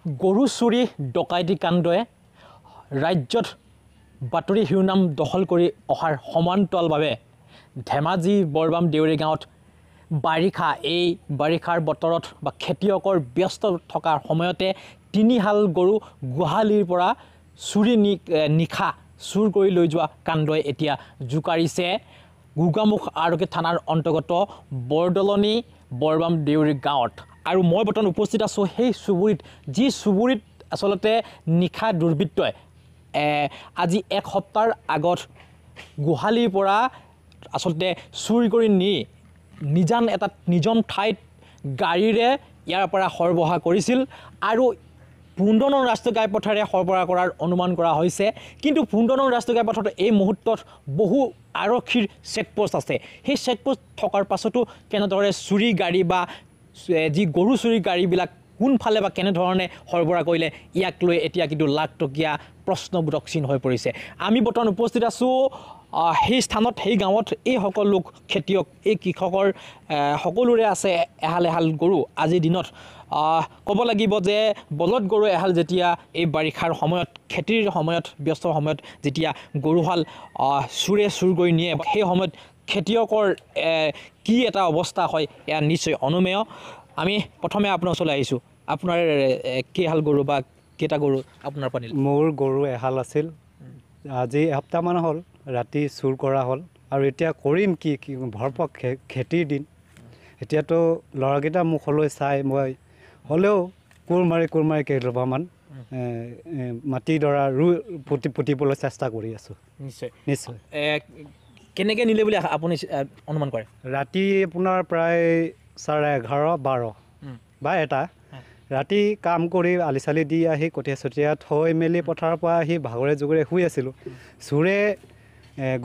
গৰু চুৰি ডকাইতি কাণ্ডয়ে ৰাজ্যত বাতৰি শিৰোনাম দখল কৰি অহাৰ সমান্তৰালভাৱে ধেমাজি বৰবাম দেউৰী গাঁৱত বাৰিষাৰ বতৰত বা খেতিয়কৰ ব্যস্ত থকাৰ সময়তে তিনিহাল গৰু গোহালিৰ পৰা নিশা চুৰ কৰি লৈ যোৱা কাণ্ডই এতিয়া জোকাৰিছে গোগামুখ আৰক্ষী থানাৰ অন্তৰ্গত বৰদলনি বৰবাম দেউৰী গাঁৱত। আৰু মই বৰ্তমান উপস্থিত আছোঁ সেই চুবুৰীত, যি চুবুৰীত আচলতে নিশা দুৰ্বৃত্তই আজি এক সপ্তাহৰ আগত গোহালিৰ পৰা আচলতে চুৰি কৰি নি নিজন ঠাইত গাড়ীৰে ইয়াৰ পৰা সৰবৰাহ কৰিছিল আৰু 15 নং ৰাষ্ট্ৰীয় ঘাইপথেৰে সৰবৰাহ কৰাৰ অনুমান কৰা হৈছে। কিন্তু 15 নং ৰাষ্ট্ৰীয় ঘাইপথত এই মুহূৰ্তত বহু আৰক্ষীৰ চেকপোষ্ট আছে। সেই চেকপোষ্ট থকাৰ পাছতো কেনেদৰে চুৰি গাড়ী বা যি গৰু চুৰি গাড়ীবিলাক কোনফালে বা কেনেধৰণে সৰবৰাহ কৰিলে, ইয়াক লৈ এতিয়া কিন্তু লাখটকীয়া প্ৰশ্নবোধক চিন হৈ পৰিছে। আমি বৰ্তমান উপস্থিত আছোঁ সেই স্থানত, সেই গাঁৱত এই সকলো লোক খেতিয়ক, এই কৃষকৰ সকলোৰে আছে এহাল এহাল গৰু। আজিৰ দিনত ক'ব লাগিব যে বলদ গৰু এহাল যেতিয়া এই বাৰিষাৰ সময়ত, খেতিৰ সময়ত, ব্যস্ত সময়ত যেতিয়া গৰুহাল চুৰ কৰি নিয়ে, সেই সময়ত খেতিয়কৰ কি এটা অৱস্থা হয় এয়া নিশ্চয় অনুমেয়। আমি প্ৰথমে আপোনাৰ ওচৰলৈ আহিছোঁ। আপোনাৰ কেইহাল গৰু বা কেইটা গৰু আপোনাৰ পৰা নিলে? মোৰ গৰু এহাল আছিল, আজি এসপ্তাহমান হ'ল ৰাতি চুৰ কৰা হ'ল। আৰু এতিয়া কৰিম কি ভৰপক খেতিৰ দিন, এতিয়াতো ল'ৰাকেইটা মুখলৈ চাই মই হ'লেও কোৰ মাৰি কেইজোপামান মাটিডৰা পুতিবলৈ চেষ্টা কৰি আছোঁ। নিশ্চয় কেনেকৈ নিলে বুলি আপুনি অনুমান কৰে? ৰাতি আপোনাৰ প্ৰায় 11:30-12 বা 1টা ৰাতি কাম কৰি আলি চালি দি আহি কঠীয়া চঠীয়া থৈ মেলি পথাৰৰ পৰা আহি ভাগৰে জুগৰে শুই আছিলোঁ। চোৰে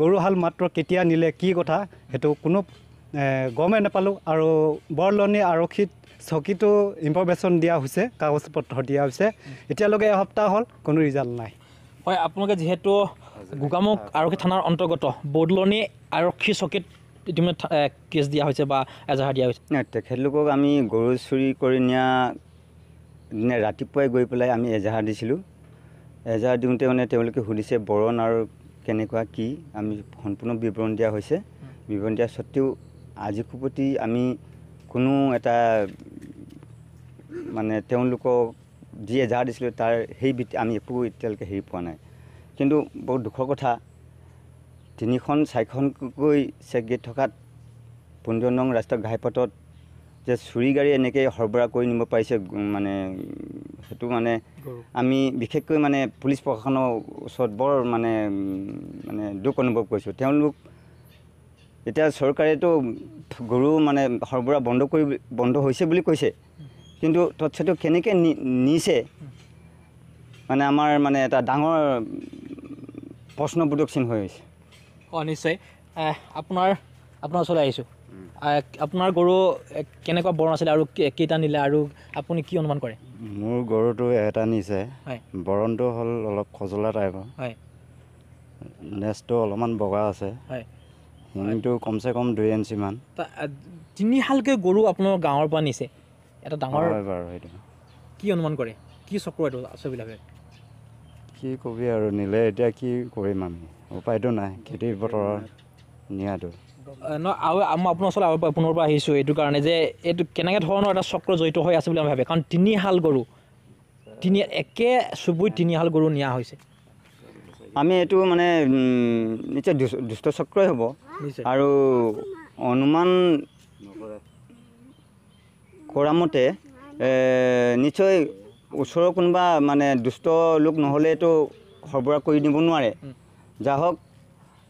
গৰুহাল মাত্ৰ কেতিয়া নিলে, কি কথা সেইটো কোনো গমেই নাপালোঁ। আৰু বৰদলনি আৰক্ষীত চকীটো ইনফৰমেশ্যন দিয়া হৈছে, কাগজ পত্ৰ দিয়া হৈছে, এতিয়ালৈকে এসপ্তাহ হ'ল কোনো ৰিজাল্ট নাই। হয়, আপোনালোকে যিহেতু গোগামুখ আৰক্ষী থানাৰ অন্তৰ্গত বৰদলনি আৰক্ষী চকীত ইতিমধ্যে কেছ দিয়া হৈছে বা এজাহাৰ দিয়া হৈছে। তেখেতলোকক আমি গৰু চুৰি কৰি নিয়া দিনে ৰাতিপুৱাই গৈ পেলাই আমি এজাহাৰ দিছিলোঁ। এজাহাৰ দিওঁতে মানে তেওঁলোকে সুধিছে বৰণ আৰু কেনেকুৱা কি, আমি সম্পূৰ্ণ বিৱৰণ দিয়া হৈছে। বিৱৰণ দিয়া সত্ত্বেও আজি খুপতি আমি কোনো এটা মানে তেওঁলোকক যি এজাহাৰ দিছিলোঁ তাৰ সেই আমি একো এতিয়ালৈকে হেৰি পোৱা নাই। কিন্তু বহুত দুখৰ কথা, 3খন-4খনকৈ চেকগেট থকাত 15 নং ৰাষ্ট্ৰীয় ঘাইপথত যে চুৰি গাড়ী এনেকৈ সৰবৰাহ কৰি নিব পাৰিছে, মানে সেইটো মানে আমি বিশেষকৈ মানে পুলিচ প্ৰশাসনৰ ওচৰত বৰ মানে দুখ অনুভৱ কৰিছোঁ। তেওঁলোক এতিয়া চৰকাৰেতো গৰু মানে সৰবৰাহ বন্ধ হৈছে বুলি কৈছে, কিন্তু তৎসত্ত্বেও কেনেকৈ নিছে মানে আমাৰ মানে এটা ডাঙৰ প্ৰশ্নবোধক চিন হৈ হৈছে। নিশ্চয় আপোনাৰ ওচৰলৈ আহিছোঁ। আপোনাৰ গৰু কেনেকুৱা বৰণ আছিলে আৰু কেইটা নিলে আৰু আপুনি কি অনুমান কৰে? মোৰ গৰুটো এটা নিছে, বৰণটো হ'ল অলপ খজলা টাইপৰ, নেজটো অলপমান বগা আছে, শিংটো কমচে কম 2 ইঞ্চিমান। 3হালকৈ গৰু আপোনাৰ গাঁৱৰ পৰা নিছে, এটা ডাঙৰ হয় বাৰু। সেইটো কি অনুমান কৰে, কি চক্ৰ এইটো আচলতে? কি কবি আৰু, নিলে এতিয়া কি কৰিম আমি, উপায়টো নাই, খেতিৰ বতৰৰ নিয়াটো। আৰু মই আপোনাৰ ওচৰত পুনৰ পৰা আহিছোঁ এইটো কাৰণে যে এইটো কেনেকৈ ধৰণৰ এটা চক্ৰ জড়িত হৈ আছে বুলি আমি ভাবে, কাৰণ 3হাল গৰু একে চুবুৰীত 3হাল গৰু নিয়া হৈছে। আমি এইটো মানে নিশ্চয় দুষ্ট চক্ৰই হ'ব। আৰু অনুমান কৰা মতে নিশ্চয় ওচৰৰ কোনোবা মানে দুষ্ট লোক নহ'লেতো সৰবৰাহ কৰি দিব নোৱাৰে। যা হওক,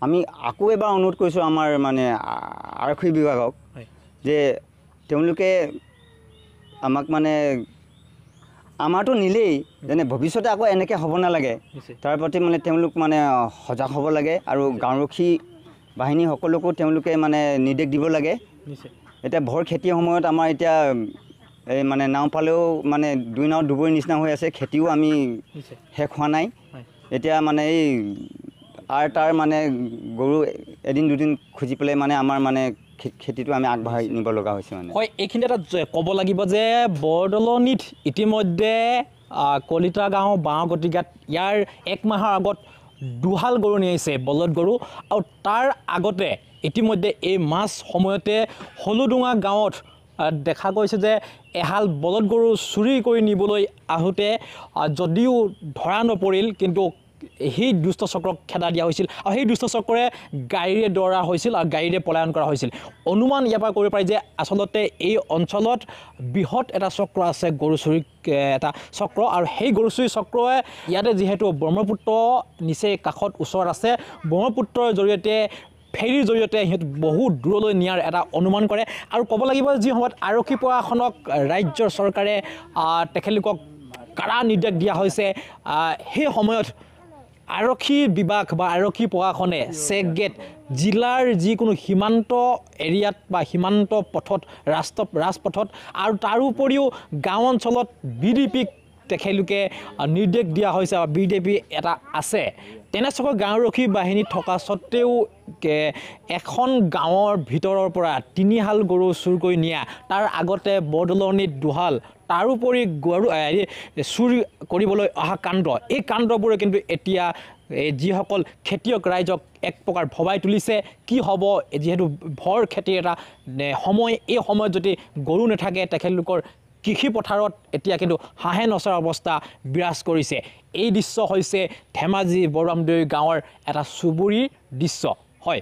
আমি আকৌ এবাৰ অনুৰোধ কৰিছোঁ আমাৰ মানে আৰক্ষী বিভাগক যে তেওঁলোকে আমাক মানে আমাৰতো নিলেই যেনে ভৱিষ্যতে আকৌ এনেকৈ হ'ব নালাগে, তাৰ প্ৰতি মানে তেওঁলোক মানে সজাগ হ'ব লাগে। আৰু গাঁওৰক্ষী বাহিনী সকলোকো তেওঁলোকে মানে নিৰ্দেশ দিব লাগে। এতিয়া ভৰ খেতিৰ সময়ত আমাৰ এতিয়া এই মানে নাও পালেও মানে 2 নাও ডুবুৰীৰ নিচিনা হৈ আছে, খেতিও আমি শেষ হোৱা নাই। এতিয়া মানে এই তাৰ মানে গৰু এদিন দুদিন খুজি পেলাই মানে আমাৰ মানে খেতিটো আমি আগবঢ়াই নিব লগা হৈছে। মানে হয়, এইখিনিতে এটা ক'ব লাগিব যে বৰদলনিত ইতিমধ্যে কলিতা গাঁও বাঁহগতিগাত ইয়াৰ 1 মাহৰ আগত দুহাল গৰু নিয়াইছে বলদ গৰু আৰু তাৰ আগতে ইতিমধ্যে এই মাছ সময়তে হলুডুঙা গাঁৱত দেখা গৈছে যে এহাল বলদ গৰু চুৰি কৰি নিবলৈ আহোঁতে যদিও ধৰা নপৰিল কিন্তু সেই দুষ্ট চক্ৰক খেদা দিয়া হৈছিল আৰু সেই দুষ্ট চক্ৰে গাড়ীৰে দৌৰা হৈছিল আৰু গাড়ীৰে পলায়ন কৰা হৈছিল অনুমান ইয়াৰ পৰা কৰিব পাৰি যে আচলতে এই অঞ্চলত বৃহৎ এটা চক্ৰ আছে গৰু চুৰি এটা চক্ৰ আৰু সেই গৰু চুৰি চক্ৰই ইয়াতে যিহেতু ব্ৰহ্মপুত্ৰ নিচেই কাষত ওচৰত আছে ব্ৰহ্মপুত্ৰৰ জৰিয়তে ফেৰীৰ জৰিয়তে সিহঁত বহু দূৰলৈ নিয়াৰ এটা অনুমান কৰে আৰু ক'ব লাগিব যি সময়ত আৰক্ষী প্ৰশাসনক ৰাজ্যৰ চৰকাৰে তেখেতলোকক কাৰা নিৰ্দেশ দিয়া হৈছে সেই সময়ত আৰক্ষী বিভাগ বা আৰক্ষী প্ৰশাসনে চেক গেট জিলাৰ যিকোনো সীমান্ত এৰিয়াত বা সীমান্ত পথত ৰাজপথত আৰু তাৰোপৰিও গাঁও অঞ্চলত BDPক তেখেতলোকে নিৰ্দেশ দিয়া হৈছে বা BDP এটা আছে তেনেস্থলত গাঁওৰক্ষী বাহিনী থকা স্বত্তেও এখন গাঁৱৰ ভিতৰৰ পৰা 3 হাল গৰু চুৰ কৰি নিয়া তাৰ আগতে বৰদলনিত দুহাল তাৰোপৰি গৰু চুৰ কৰিবলৈ অহা কাণ্ড এই কাণ্ডবোৰে কিন্তু এতিয়া যিসকল খেতিয়ক ৰাইজক এক প্ৰকাৰ ভবাই তুলিছে কি হ'ব যিহেতু ভৰ খেতিৰ এটা সময় এই সময়ত যদি গৰু নাথাকে তেখেতলোকৰ কৃষি পথাৰত এতিয়া কিন্তু হাঁহে নচৰা অৱস্থা বিৰাজ কৰিছে এই দৃশ্য হৈছে ধেমাজি বৰৰামদেউ গাঁৱৰ এটা চুবুৰীৰ দৃশ্য হয়